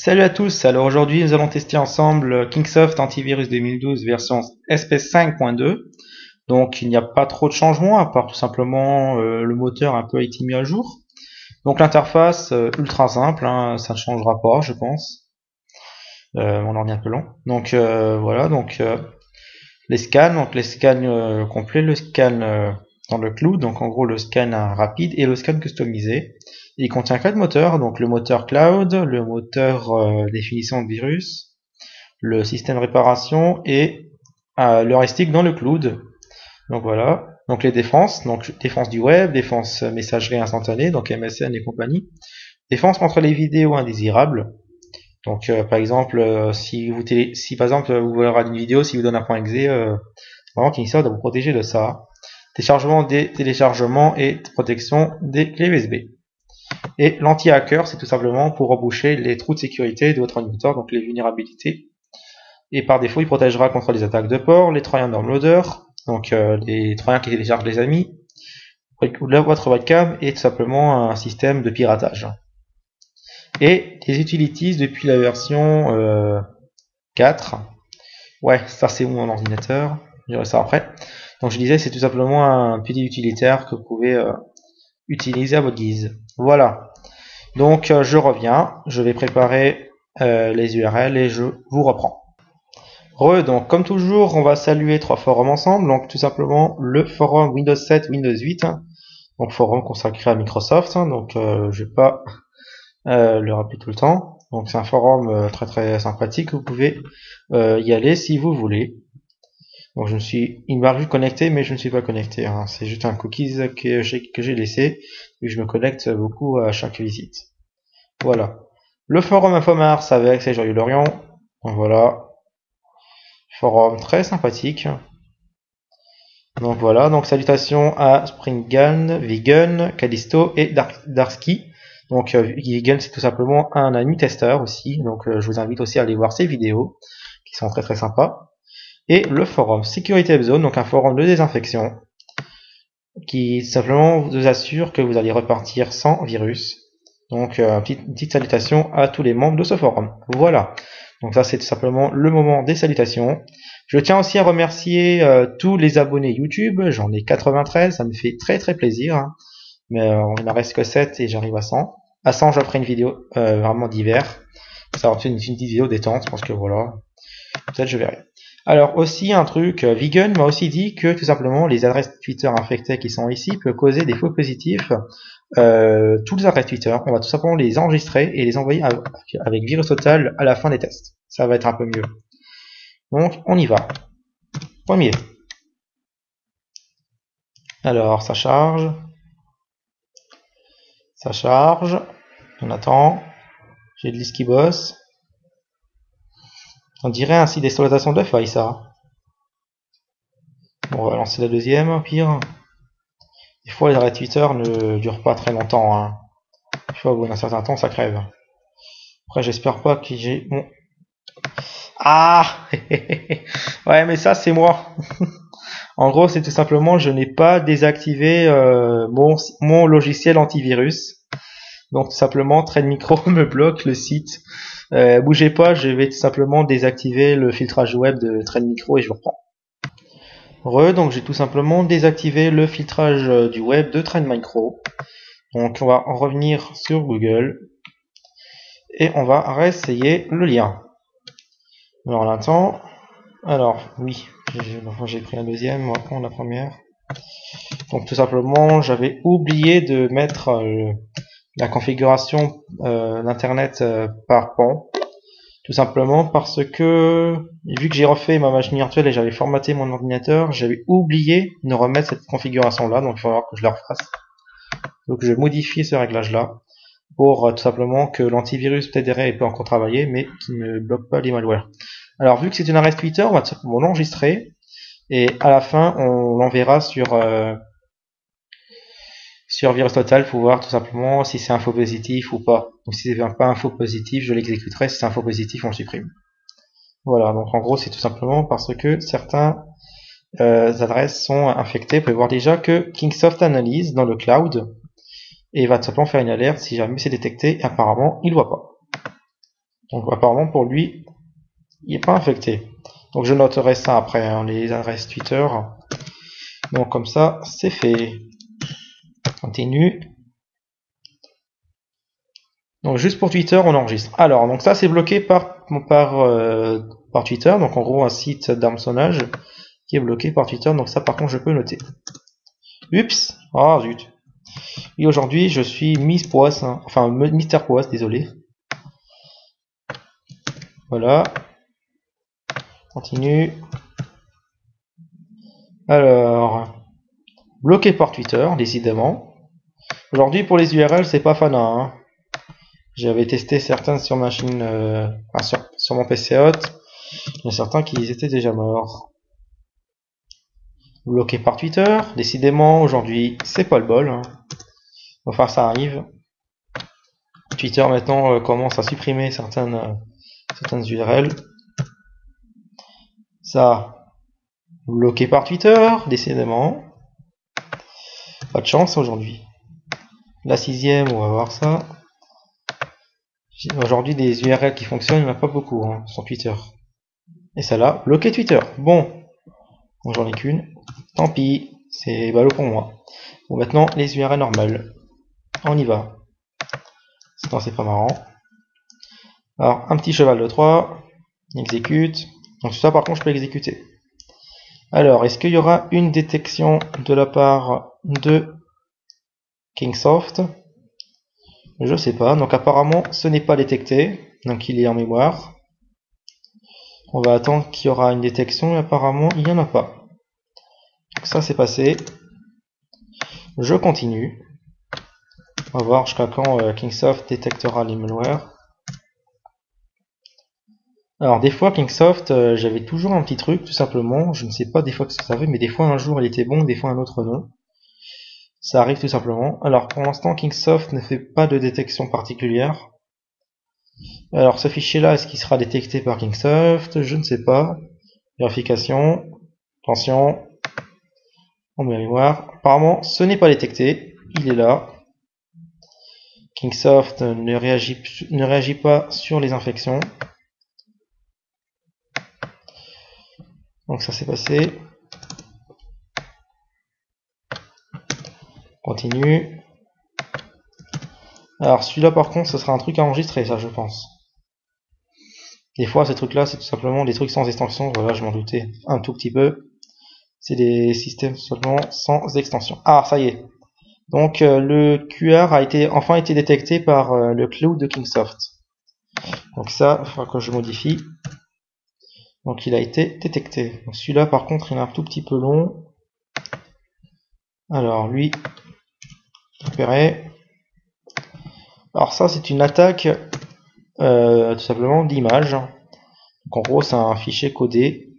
Salut à tous, alors aujourd'hui nous allons tester ensemble Kingsoft Antivirus 2012 version SP5.2. Donc il n'y a pas trop de changements à part tout simplement le moteur un peu a été mis à jour. Donc l'interface ultra simple, hein, ça ne changera pas je pense. Mon ordi est un peu lent. Donc voilà, donc les scans, donc les scans complets, le scan dans le cloud, donc en gros le scan rapide et le scan customisé. Il contient 4 moteurs, donc le moteur cloud, le moteur définition de virus, le système réparation et l'heuristique dans le cloud. Donc voilà. Donc les défenses, donc défense du web, défense messagerie instantanée, donc MSN et compagnie, défense contre les vidéos indésirables. Donc par exemple, si par exemple vous voulez regarder une vidéo, si vous donne un point .exe, vraiment Kingsoft doit vous protéger de ça. Téléchargement des téléchargements et protection des clés USB. Et l'anti-hacker, c'est tout simplement pour reboucher les trous de sécurité de votre ordinateur, donc les vulnérabilités. Et par défaut, il protégera contre les attaques de port, les troyens downloader, donc les troyens qui téléchargent les amis, votre webcam et tout simplement un système de piratage. Et les utilities depuis la version 4. Ouais, ça c'est mon ordinateur. Je dirai ça après. Donc je disais, c'est tout simplement un petit utilitaire que vous pouvez utiliser à votre guise. Voilà. Donc je reviens, je vais préparer les URL et je vous reprends. Donc comme toujours, on va saluer 3 forums ensemble. Donc tout simplement le forum Windows 7, Windows 8. Donc forum consacré à Microsoft. Donc je vais pas le rappeler tout le temps. Donc c'est un forum très très sympathique. Vous pouvez y aller si vous voulez. Donc il m'a vu connecté, mais je ne suis pas connecté. Hein. C'est juste un cookies que j'ai laissé. Et je me connecte beaucoup à chaque visite. Voilà. Le forum Infomars avec c'est Joyeux Lorient. Donc voilà. Forum très sympathique. Donc voilà. Donc salutations à Springgan, Vegan, Callisto et Darsky. Donc Vegan c'est tout simplement un ami testeur aussi. Donc je vous invite aussi à aller voir ses vidéos qui sont très très sympas. Et le forum Security Zone, donc un forum de désinfection qui simplement vous assure que vous allez repartir sans virus. Donc une petite salutation à tous les membres de ce forum. Voilà. Donc ça c'est tout simplement le moment des salutations. Je tiens aussi à remercier tous les abonnés YouTube. J'en ai 93, ça me fait très très plaisir. Hein. Mais il n'en reste que 7 et j'arrive à 100. À 100 je ferai une vidéo vraiment d'hiver. Ça va être une petite vidéo détente parce que voilà. Peut-être je verrai. Alors aussi un truc, Vegan m'a aussi dit que tout simplement les adresses Twitter infectées qui sont ici peuvent causer des faux positifs. Tous les adresses Twitter, on va tout simplement les enregistrer et les envoyer avec VirusTotal à la fin des tests. Ça va être un peu mieux. Donc on y va. Premier. Alors ça charge. Ça charge. On attend. J'ai de l'IS qui bosse. On dirait un site d'exploitation de failles ça. Bon, on va lancer la deuxième, au pire. Des fois, les arrêts Twitter ne durent pas très longtemps. Hein. Des fois, au bout d'un certain temps, ça crève. Après, j'espère pas que j'ai... Bon. Ah ouais, mais ça, c'est moi. En gros, c'est tout simplement, je n'ai pas désactivé mon logiciel antivirus. Donc, tout simplement, Trade Micro me bloque le site. Bougez pas, je vais tout simplement désactiver le filtrage web de Trade Micro et je reprends. Donc j'ai tout simplement désactivé le filtrage du web de Trend Micro. Donc on va en revenir sur Google et on va réessayer le lien. Alors l'instant, alors oui, j'ai pris la deuxième, on va prendre la première. Donc tout simplement, j'avais oublié de mettre la configuration d'internet par pan. Tout simplement parce que, vu que j'ai refait ma machine virtuelle et j'avais formaté mon ordinateur, j'avais oublié de remettre cette configuration-là, donc il va falloir que je la refasse. Donc je vais modifier ce réglage-là pour tout simplement que l'antivirus peut-être peut encore travailler, mais qui ne bloque pas les malwares. Alors vu que c'est une arrest Twitter, on va tout simplement l'enregistrer et à la fin on l'enverra sur VirusTotal pour voir tout simplement si c'est un faux positif ou pas. Donc si c'est pas un faux positif, je l'exécuterai. Si c'est un faux positif, on le supprime. Voilà, donc en gros c'est tout simplement parce que certains adresses sont infectées. Vous pouvez voir déjà que Kingsoft analyse dans le cloud et va tout simplement faire une alerte si jamais c'est détecté et apparemment il ne voit pas. Donc apparemment pour lui, il n'est pas infecté. Donc je noterai ça après, hein, les adresses Twitter. Donc comme ça, c'est fait. Continue. Donc juste pour Twitter, on enregistre. Alors, donc ça c'est bloqué par Twitter. Donc en gros un site d'hameçonnage qui est bloqué par Twitter. Donc ça par contre je peux noter. Ups. Ah zut. Et aujourd'hui je suis Miss Poisse, hein. Enfin Mister Poisse, désolé. Voilà. Continue. Alors, bloqué par Twitter, décidément. Aujourd'hui pour les URL c'est pas fana, hein. J'avais testé certains sur ma machine, sur mon PC hot. Il y en a certains qui étaient déjà morts. Bloqué par Twitter. Décidément, aujourd'hui, c'est pas le bol, hein. Enfin, ça arrive. Twitter maintenant commence à supprimer certaines URL. Ça, bloqué par Twitter, décidément. Pas de chance aujourd'hui. La 6ème, on va voir ça. Aujourd'hui, des URL qui fonctionnent, il n'y en a pas beaucoup, hein, sur Twitter. Et ça là, bloqué Twitter. Bon, j'en ai qu'une. Tant pis, c'est ballot pour moi. Bon, maintenant, les URL normales. On y va. Sinon, c'est pas marrant. Alors, un petit cheval de 3. Exécute. Donc, ça, par contre, je peux exécuter. Alors, est-ce qu'il y aura une détection de la part de Kingsoft? Je sais pas. Donc, apparemment, ce n'est pas détecté. Donc, il est en mémoire. On va attendre qu'il y aura une détection. Et apparemment, il n'y en a pas. Donc, ça, c'est passé. Je continue. On va voir jusqu'à quand Kingsoft détectera les malwares. Alors des fois Kingsoft, j'avais toujours un petit truc tout simplement, je ne sais pas des fois ce que ça fait, mais des fois un jour il était bon, des fois un autre non. Ça arrive tout simplement. Alors pour l'instant Kingsoft ne fait pas de détection particulière. Alors ce fichier là, est-ce qu'il sera détecté par Kingsoft? Je ne sais pas. Vérification. Attention. On met la mémoire. Apparemment ce n'est pas détecté. Il est là. Kingsoft ne réagit pas sur les infections. Donc ça s'est passé. Continue. Alors celui-là par contre ce sera un truc à enregistrer, ça je pense. Des fois ces trucs là c'est tout simplement des trucs sans extension, voilà je m'en doutais un tout petit peu. C'est des systèmes seulement sans extension. Ah ça y est. Donc le QR a enfin été détecté par le cloud de Kingsoft. Donc ça, il faudra que je modifie. Donc il a été détecté. Donc celui-là par contre il est un tout petit peu long. Alors lui, repéré. Alors ça c'est une attaque tout simplement d'image. Donc en gros c'est un fichier codé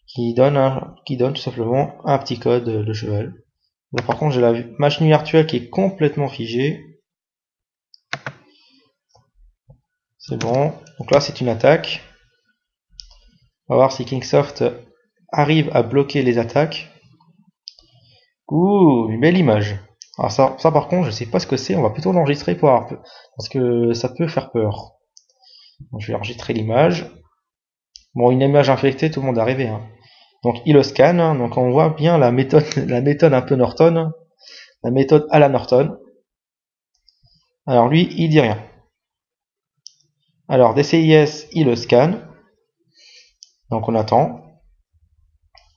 qui donne tout simplement un petit code de cheval. Là par contre j'ai la machine virtuelle qui est complètement figée. C'est bon. Donc là c'est une attaque. On va voir si Kingsoft arrive à bloquer les attaques. Ouh, une belle image. Alors ça par contre je sais pas ce que c'est, on va plutôt l'enregistrer pour avoir parce que ça peut faire peur. Donc, je vais enregistrer l'image. Bon, une image infectée, tout le monde est arrivé, hein. Donc il le scanne, hein. Donc on voit bien la méthode un peu Norton, la méthode à la Norton. Alors lui, il dit rien. Alors DCIS, il le scanne. Donc on attend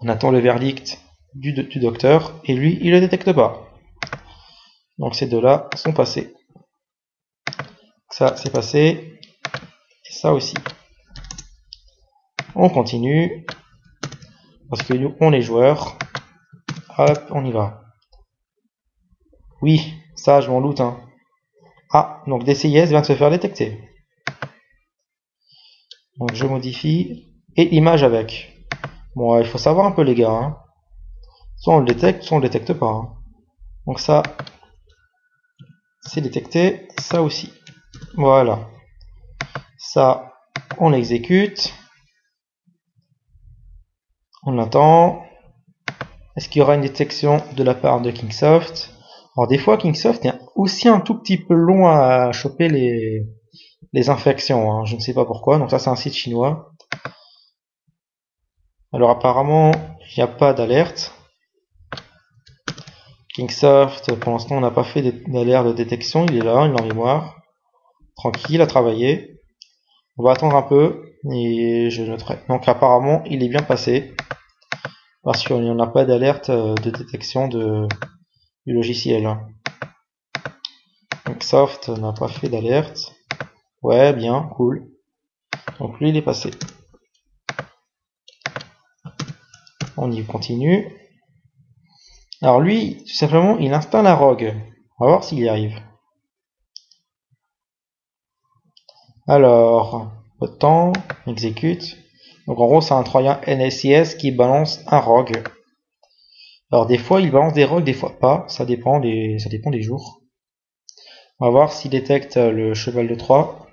le verdict du docteur, et lui, il le détecte pas. Donc ces deux-là sont passés. Ça, c'est passé, et ça aussi. On continue, parce que nous, on est joueurs. Hop, on y va. Oui, ça, je m'en doute, hein. Ah, donc DCIS vient de se faire détecter. Donc je modifie, et image avec. Bon, il faut savoir un peu les gars, hein. Soit on le détecte, soit on le détecte pas, hein. Donc ça, c'est détecté, ça aussi. Voilà. Ça, on l'exécute. On attend. Est-ce qu'il y aura une détection de la part de Kingsoft? Alors des fois Kingsoft est aussi un tout petit peu long à choper les infections, hein. Je ne sais pas pourquoi. Donc ça, c'est un site chinois. Alors apparemment, il n'y a pas d'alerte. Kingsoft, pour l'instant, on n'a pas fait d'alerte de détection. Il est là, il est en mémoire. Tranquille, à travailler. On va attendre un peu et je noterai. Donc apparemment, il est bien passé parce qu'il n'y en a pas d'alerte de détection du logiciel. Kingsoft n'a pas fait d'alerte. Ouais, bien, cool. Donc lui, il est passé. On y continue. Alors lui, tout simplement, il installe un rogue. On va voir s'il y arrive. Alors, peu de temps, exécute. Donc en gros, c'est un troyen NSIS qui balance un rogue. Alors des fois, il balance des rogues, des fois pas. Ça dépend des jours. On va voir s'il détecte le cheval de Troie.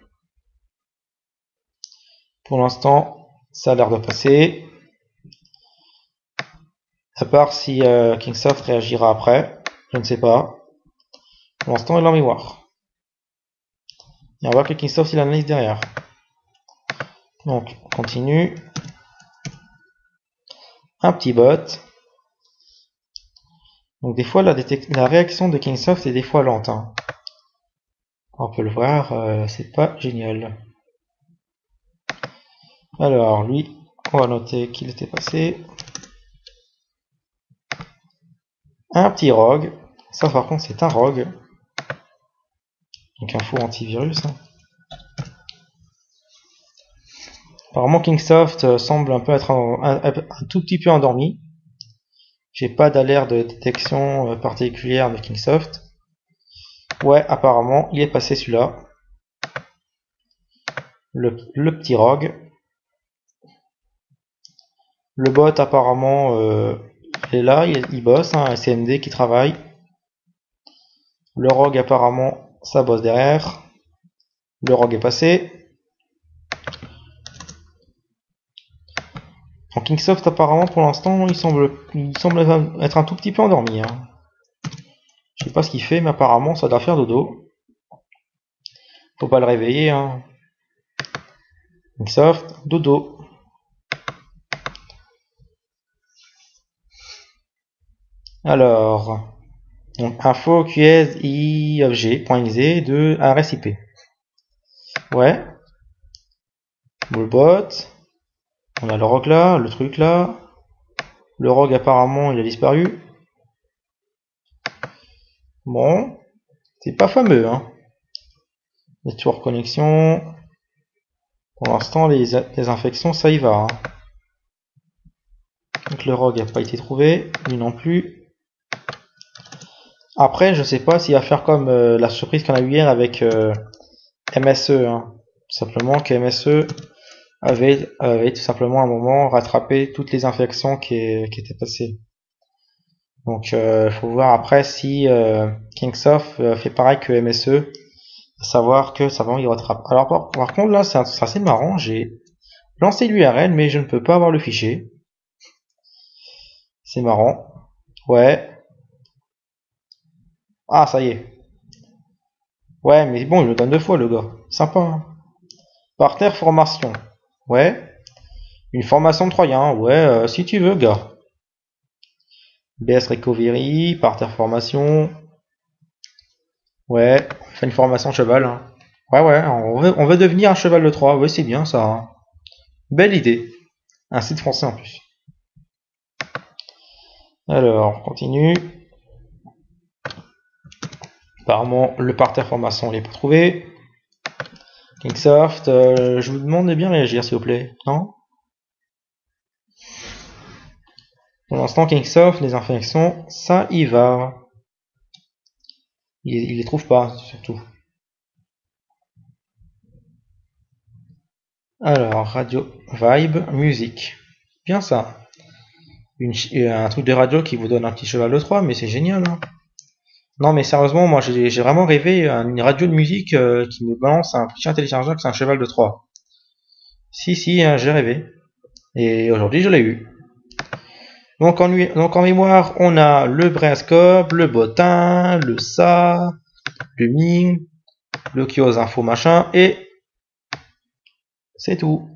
Pour l'instant, ça a l'air de passer. À part si Kingsoft réagira après. Je ne sais pas. Pour l'instant, il est en mémoire. Et on va voir que Kingsoft, il analyse derrière. Donc, on continue. Un petit bot. Donc des fois, la réaction de Kingsoft est des fois lente. Hein. On peut le voir, c'est pas génial. Alors, lui, on va noter qu'il était passé. Un petit rogue. Ça, par contre, c'est un rogue. Donc, un faux antivirus. Hein. Apparemment, Kingsoft semble un peu être un tout petit peu endormi. J'ai pas d'alerte de détection particulière de Kingsoft. Ouais, apparemment, il est passé celui-là. Le petit rogue. Le bot, apparemment, il est là, il bosse, hein, un CMD qui travaille. Le rogue, apparemment, ça bosse derrière. Le rogue est passé. En Kingsoft, apparemment, pour l'instant, il semble être un tout petit peu endormi. Hein. Je sais pas ce qu'il fait, mais apparemment, ça doit faire dodo. Faut pas le réveiller. Hein. Kingsoft, dodo. Alors, donc, info QS IOBJ.exe de RSIP. Ouais. Bullbot. On a le rogue là, le truc là. Le rogue apparemment il a disparu. Bon. C'est pas fameux hein. Network connexion. Pour l'instant les infections ça y va. Hein. Donc le rogue n'a pas été trouvé. Lui non plus. Après je sais pas s'il va faire comme la surprise qu'on a eu hier avec MSE. Hein. Tout simplement que MSE avait tout simplement à un moment rattrapé toutes les infections qui étaient passées. Donc faut voir après si Kingsoft fait pareil que MSE, à savoir que ça va il rattrape. Alors par contre là c'est assez marrant, j'ai lancé l'URL mais je ne peux pas avoir le fichier. C'est marrant. Ouais. Ah ça y est. Ouais mais bon il le donne deux fois le gars. Sympa. Hein. Parterre formation. Ouais. Une formation de Troyen. Ouais si tu veux gars. BS Recovery, parterre formation. Ouais, on fait une formation cheval. Hein. Ouais, on veut devenir un cheval de Troie. Ouais, c'est bien ça. Hein. Belle idée. Un site français en plus. Alors, on continue. Apparemment, le parterre formation, on l'a pas trouvé. Kingsoft, je vous demande de bien réagir, s'il vous plaît. Non? Pour l'instant, Kingsoft, les infections, ça y va. Il les trouve pas, surtout. Alors, radio, vibe, musique. Bien ça. Un truc de radio qui vous donne un petit cheval de Troie, mais c'est génial. Hein. Non, mais sérieusement, moi j'ai vraiment rêvé à une radio de musique qui me balance un petit téléchargeur que c'est un cheval de Troie. Si, hein, j'ai rêvé. Et aujourd'hui, je l'ai eu. Donc en mémoire, on a le Brainscope, le Botin, le Sa, le Ming, le kiosque info machin, et c'est tout.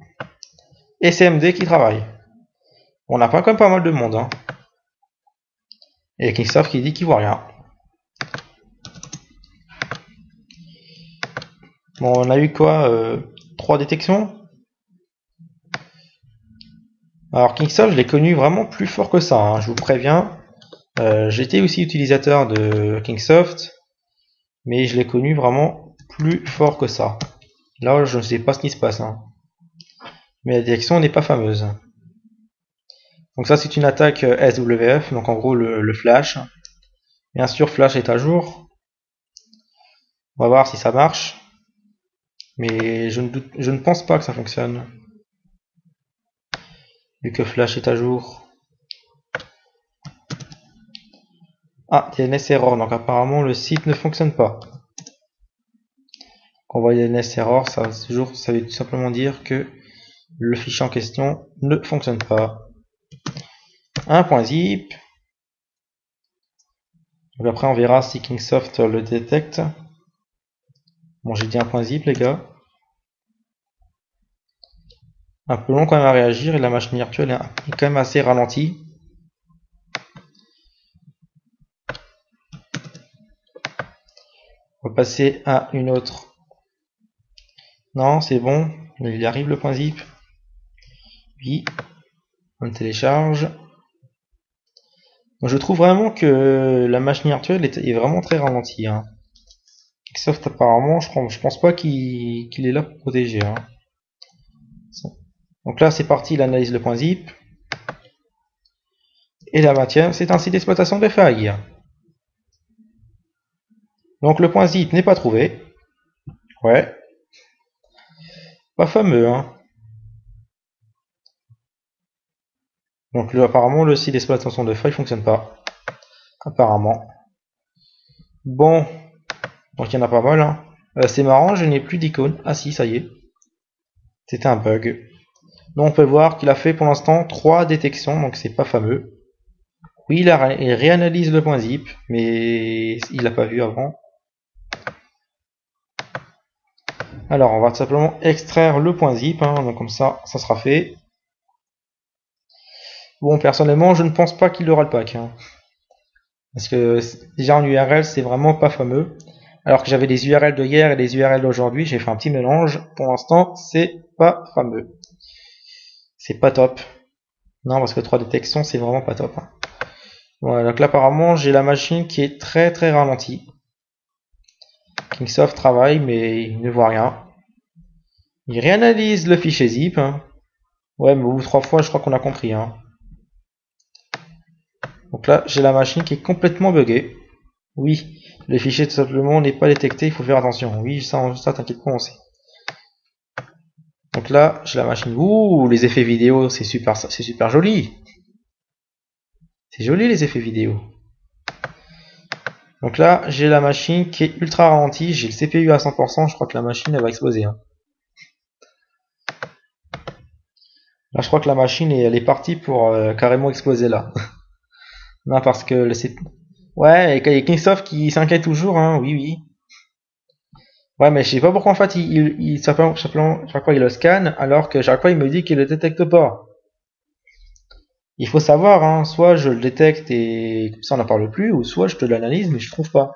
Et CMD qui travaille. On n'a pas quand même pas mal de monde, hein. Et Kingsoft qui dit qu'il voit rien. Bon, on a eu quoi 3 détections. Alors Kingsoft, je l'ai connu vraiment plus fort que ça, hein, je vous préviens. J'étais aussi utilisateur de Kingsoft, mais je l'ai connu vraiment plus fort que ça. Là, je ne sais pas ce qui se passe, hein. Mais la détection n'est pas fameuse. Donc ça, c'est une attaque SWF, donc en gros le flash. Bien sûr, flash est à jour. On va voir si ça marche. Mais je ne pense pas que ça fonctionne. Vu que flash est à jour. Ah, DNS error, donc apparemment le site ne fonctionne pas. Quand on voit DNS error, ça veut tout simplement dire que le fichier en question ne fonctionne pas. Un point zip. Donc après on verra si Kingsoft le détecte. Bon, j'ai dit un point zip les gars. Un peu long quand même à réagir et la machine virtuelle est quand même assez ralentie. On va passer à une autre. Non, c'est bon, il y arrive le point zip. Oui, on télécharge. Donc, je trouve vraiment que la machine virtuelle est vraiment très ralentie, hein. Microsoft apparemment, je pense pas qu'il est là pour protéger, hein. Donc là c'est parti, il analyse le point zip. Et là bah tiens, c'est un site d'exploitation de failles. Donc le point zip n'est pas trouvé. Ouais. Pas fameux, hein. Donc apparemment le site d'exploitation de failles fonctionne pas. Apparemment. Bon. Donc il y en a pas mal, hein. C'est marrant, je n'ai plus d'icône. Ah si, ça y est. C'était un bug. Donc on peut voir qu'il a fait pour l'instant 3 détections, donc c'est pas fameux. Oui, il réanalyse le point zip, mais il l'a pas vu avant. Alors on va tout simplement extraire le point zip, hein, donc comme ça sera fait. Bon, personnellement, je ne pense pas qu'il aura le pack, hein. Parce que déjà en URL, c'est vraiment pas fameux. Alors que j'avais les URL de hier et les URL d'aujourd'hui, j'ai fait un petit mélange. Pour l'instant, c'est pas fameux. C'est pas top. Non, parce que 3 détections, c'est vraiment pas top, hein. Voilà, donc là apparemment, j'ai la machine qui est très très ralentie. Kingsoft travaille, mais il ne voit rien. Il réanalyse le fichier zip, hein. Ouais, mais au bout de 3 fois, je crois qu'on a compris, hein. Donc là, j'ai la machine qui est complètement buggée. Oui, le fichier tout simplement n'est pas détecté, il faut faire attention. Oui, ça t'inquiète pas, on sait. Donc là, j'ai la machine. Ouh, les effets vidéo, c'est super joli. C'est joli les effets vidéo. Donc là, j'ai la machine qui est ultra ralentie. J'ai le CPU à 100%. Je crois que la machine, elle va exploser, hein. Là, je crois que la machine, elle est partie pour carrément exploser là. Non, parce que le ouais, et Kingsoft qui s'inquiète toujours, hein. Oui, oui. Ouais, mais je sais pas pourquoi en fait chaque fois il le scanne alors que chaque fois il me dit qu'il le détecte pas. Il faut savoir, hein, soit je le détecte et comme ça on n'en parle plus, ou soit je te l'analyse mais je trouve pas.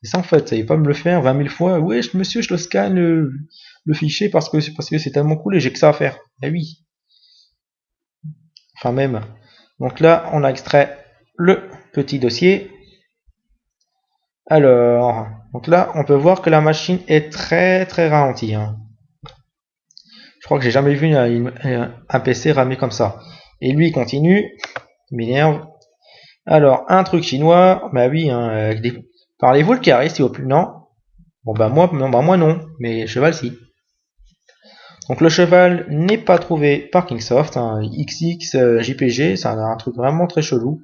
C'est ça en fait, ça ne pas me le faire 20 000 fois. Ouais, monsieur, je le scanne le fichier parce que c'est tellement cool et j'ai que ça à faire. Eh oui. Enfin même. Donc là, on a extrait le petit dossier. Alors, donc là, on peut voir que la machine est très très ralentie, hein. Je crois que j'ai jamais vu un PC ramé comme ça. Et lui, il continue. Il m'énerve. Alors, un truc chinois. Bah oui, hein, parlez-vous le carré, s'il vous plaît? Non. Bon, bah moi non. Mais cheval, si. Donc, le cheval n'est pas trouvé par Kingsoft, hein. XX, JPG, c'est un truc vraiment très chelou.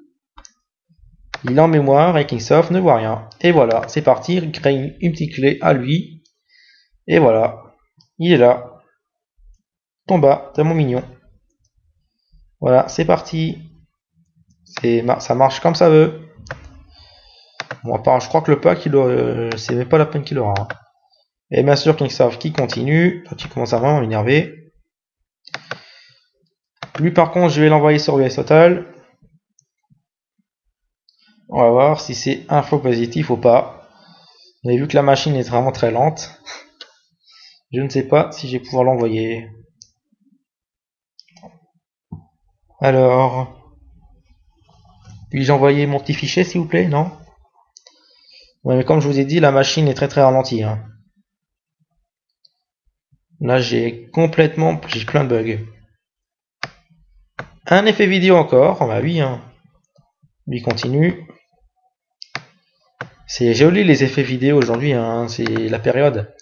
Il est en mémoire et Kingsoft ne voit rien. Et voilà, c'est parti. Il crée une petite clé à lui. Et voilà. Il est là. Ton bas, tellement mignon. Voilà, c'est parti. Ça marche comme ça veut. Bon, à part, je crois que le pack, c'est même pas la peine qu'il aura, hein. Et bien sûr, Kingsoft qui continue. Toi, tu commences à vraiment m'énerver. Lui, par contre, je vais l'envoyer sur VSTotal. On va voir si c'est info positif ou pas. Vous avez vu que la machine est vraiment très lente. Je ne sais pas si je vais pouvoir l'envoyer. Alors, puis-je envoyer mon petit fichier, s'il vous plaît? Non? Ouais, mais comme je vous ai dit, la machine est très très ralentie. Hein. Là, j'ai plein de bugs. Un effet vidéo encore. Bah oui, hein. Lui continue. C'est joli les effets vidéo aujourd'hui, hein. C'est la période.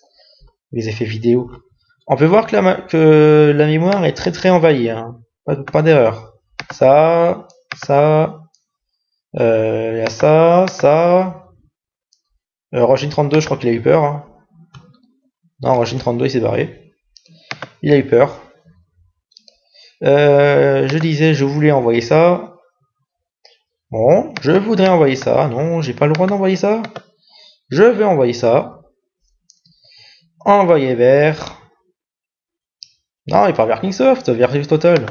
Les effets vidéo. On peut voir que la mémoire est très très envahie. Hein. Pas d'erreur. Ça, y a ça. Rogin 32, je crois qu'il a eu peur. Hein. Non, Rogin 32, il s'est barré. Il a eu peur. Je disais, je voulais envoyer ça. Bon, je voudrais envoyer ça. Non, j'ai pas le droit d'envoyer ça. Je vais envoyer ça. Envoyer vers. Non, et pas vers Kingsoft, vers VSTotal.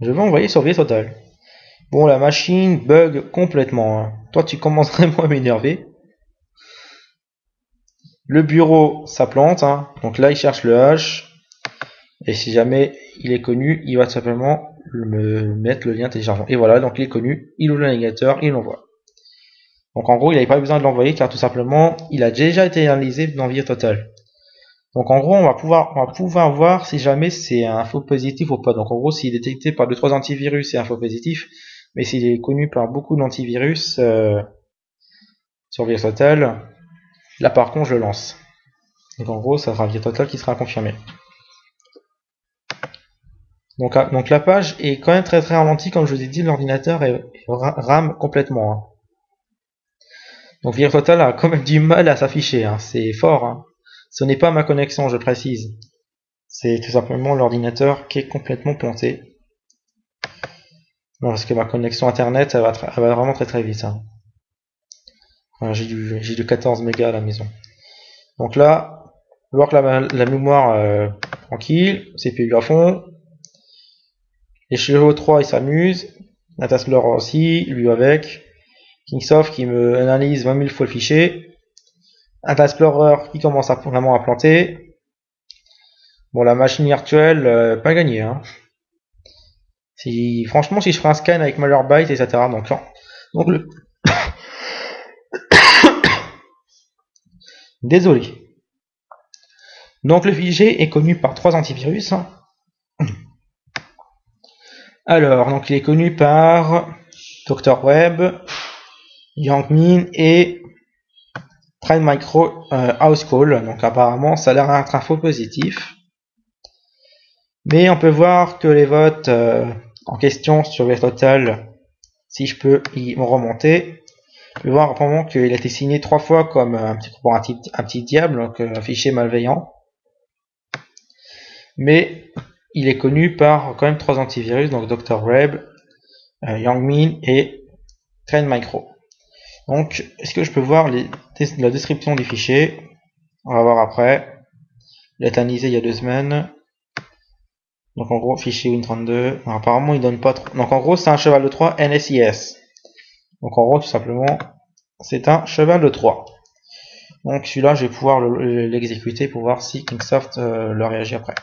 Je vais envoyer sur VSTotal. Bon, la machine bug complètement. Hein. Toi, tu commences vraiment à m'énerver. Le bureau, ça plante. Hein. Donc là, il cherche le H. Et si jamais il est connu, il va tout simplement me mettre le lien téléchargement. Et voilà, donc il est connu. Il ouvre le navigateur, il l'envoie. Donc en gros, il n'avait pas besoin de l'envoyer car tout simplement, il a déjà été analysé dans VSTotal. Donc en gros, on va pouvoir voir si jamais c'est un faux positif ou pas. Donc en gros, s'il est détecté par 2-3 antivirus, c'est un faux positif. Mais s'il est connu par beaucoup d'antivirus sur VSTotal, là par contre, je le lance. Donc en gros, ça sera VSTotal qui sera confirmé. Donc la page est quand même très très ralentie, comme je vous ai dit, l'ordinateur rame complètement. Hein. Donc VSTotal a quand même du mal à s'afficher, hein. C'est fort. Hein. Ce n'est pas ma connexion, je précise. C'est tout simplement l'ordinateur qui est complètement planté. Non, parce que ma connexion internet, elle va vraiment très très vite. Hein. Enfin, j'ai du 14 mégas à la maison. Donc là, on va voir que la mémoire tranquille, CPU à fond. Les chevaux 3 ils s'amusent. Natasplorer aussi, lui avec. Kingsoft qui me analyse 20 000 fois le fichier. Natasplorer qui commence vraiment à planter. Bon, la machine virtuelle, pas gagné. Hein. Franchement, si je ferais un scan avec Malwarebytes, etc. Donc le... Désolé. Donc le fichier est connu par 3 antivirus. Alors, donc il est connu par Dr. Web, Yangmin et Trend Micro House Call. Donc apparemment, ça a l'air d'être un faux positif. Mais on peut voir que les votes en question sur VSTotal, si je peux y remonter, on peut voir apparemment qu'il a été signé 3 fois comme un petit diable, donc un fichier malveillant. Mais il est connu par quand même 3 antivirus, donc Dr. Web, Yangmin et Trend Micro. Donc, est-ce que je peux voir la description du fichier? On va voir après. Il a été analysé il y a 2 semaines. Donc en gros, fichier Win32. Alors, apparemment, il donne pas trop. Donc en gros, c'est un cheval de 3 NSIS. Donc en gros, tout simplement, c'est un cheval de 3. Donc celui-là, je vais pouvoir l'exécuter pour voir si Kingsoft le réagit après.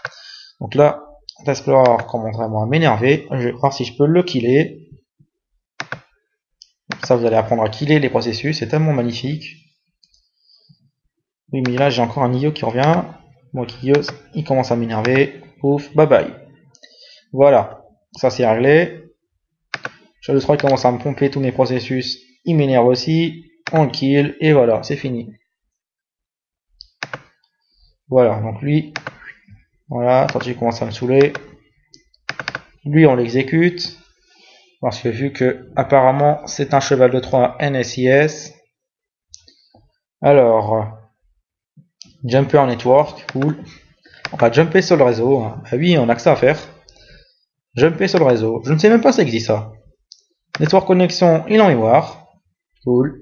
Donc là, Explorer commence vraiment à m'énerver. Je vais voir si je peux le killer. Ça, vous allez apprendre à killer les processus. C'est tellement magnifique. Oui, mais là, j'ai encore un IO qui revient. Moi, IO, il commence à m'énerver. Ouf, bye bye. Voilà, ça c'est réglé. Cheval de 3 il commence à me pomper tous mes processus. Il m'énerve aussi. On le kill. Et voilà, c'est fini. Voilà, donc lui, voilà, quand il commence à me saouler, lui on l'exécute, parce que vu que apparemment c'est un cheval de 3 NSIS. Alors, Jumper Network, cool. On va jumper sur le réseau, hein. Ah oui, on a que ça à faire. Jumper sur le réseau, je ne sais même pas si ça existe ça. Network connexion, il est en mémoire, cool.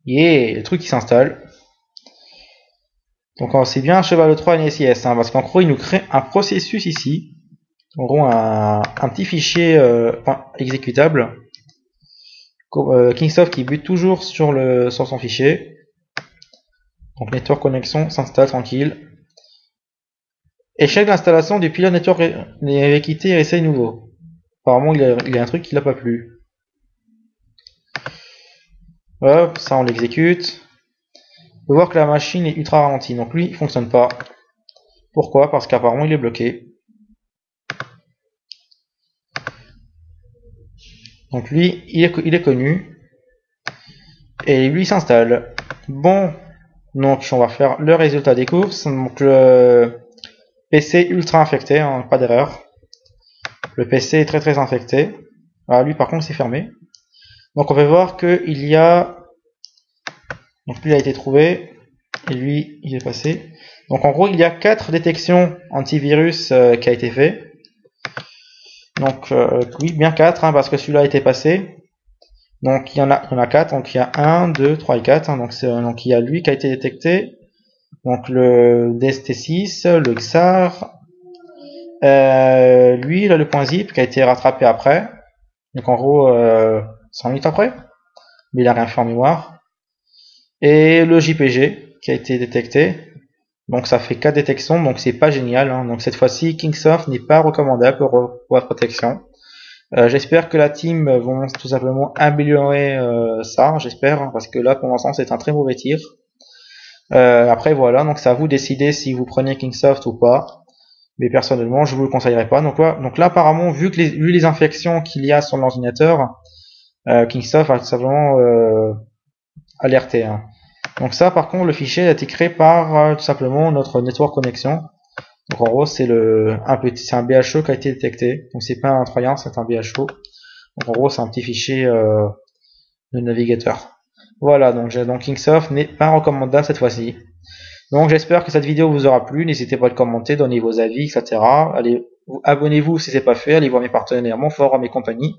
Yeah, le truc qui s'installe. Donc c'est bien Cheval 3 NSIS, hein, parce qu'en gros il nous crée un processus ici, en gros un petit fichier exécutable, Kingsoft qui bute toujours sur son fichier. Donc Network Connection s'installe tranquille. Échec d'installation du pilote Network est quitté et essaye nouveau. Apparemment il y a un truc qui l'a pas plu. Hop, ça on l'exécute. On peut voir que la machine est ultra ralentie, donc lui il fonctionne pas. Pourquoi? Parce qu'apparemment il est bloqué. Donc lui il est connu. Et lui il s'installe. Bon, donc on va faire le résultat des courses. Donc le PC ultra infecté, hein, pas d'erreur. Le PC est très infecté. Ah, lui par contre c'est fermé. Donc on peut voir que il y a... Donc lui a été trouvé. Et lui il est passé. Donc en gros il y a 4 détections antivirus qui a été fait. Donc oui, bien 4, hein, parce que celui-là a été passé. Donc il y en a 4, donc il y a 1, 2, 3 et 4. Hein, donc il y a lui qui a été détecté. Donc le DST6, le XAR. Lui il a le point zip qui a été rattrapé après. Donc en gros 100 minutes après. Mais il a rien fait en mémoire. Et le JPG qui a été détecté. Donc ça fait 4 détections, donc c'est pas génial. Hein. Donc cette fois-ci, Kingsoft n'est pas recommandable pour la protection. J'espère que la team vont tout simplement améliorer ça, j'espère, hein, parce que là pour l'instant c'est un très mauvais tir. Après voilà, donc c'est à vous de décider si vous prenez Kingsoft ou pas. Mais personnellement je vous le conseillerais pas. Donc là apparemment, vu les infections qu'il y a sur l'ordinateur, Kingsoft a tout simplement alerté. Hein. Donc ça par contre le fichier a été créé par tout simplement notre network connection. Donc en gros c'est un BHO qui a été détecté. Donc c'est pas un troyen, c'est un BHO. Donc en gros c'est un petit fichier de navigateur. Voilà, donc Kingsoft n'est pas recommandable cette fois-ci. Donc j'espère que cette vidéo vous aura plu. N'hésitez pas à le commenter, donnez vos avis, etc. Allez, abonnez-vous si c'est pas fait, allez voir mes partenaires, mon forum et compagnie.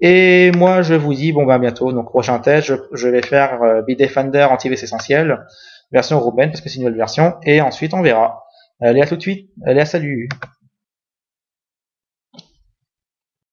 Et moi je vous dis bon ben à bientôt. Donc prochain test, je vais faire Bitdefender antivirus essentiel, version Ruben parce que c'est une nouvelle version, et ensuite on verra. Allez à tout de suite, allez à salut.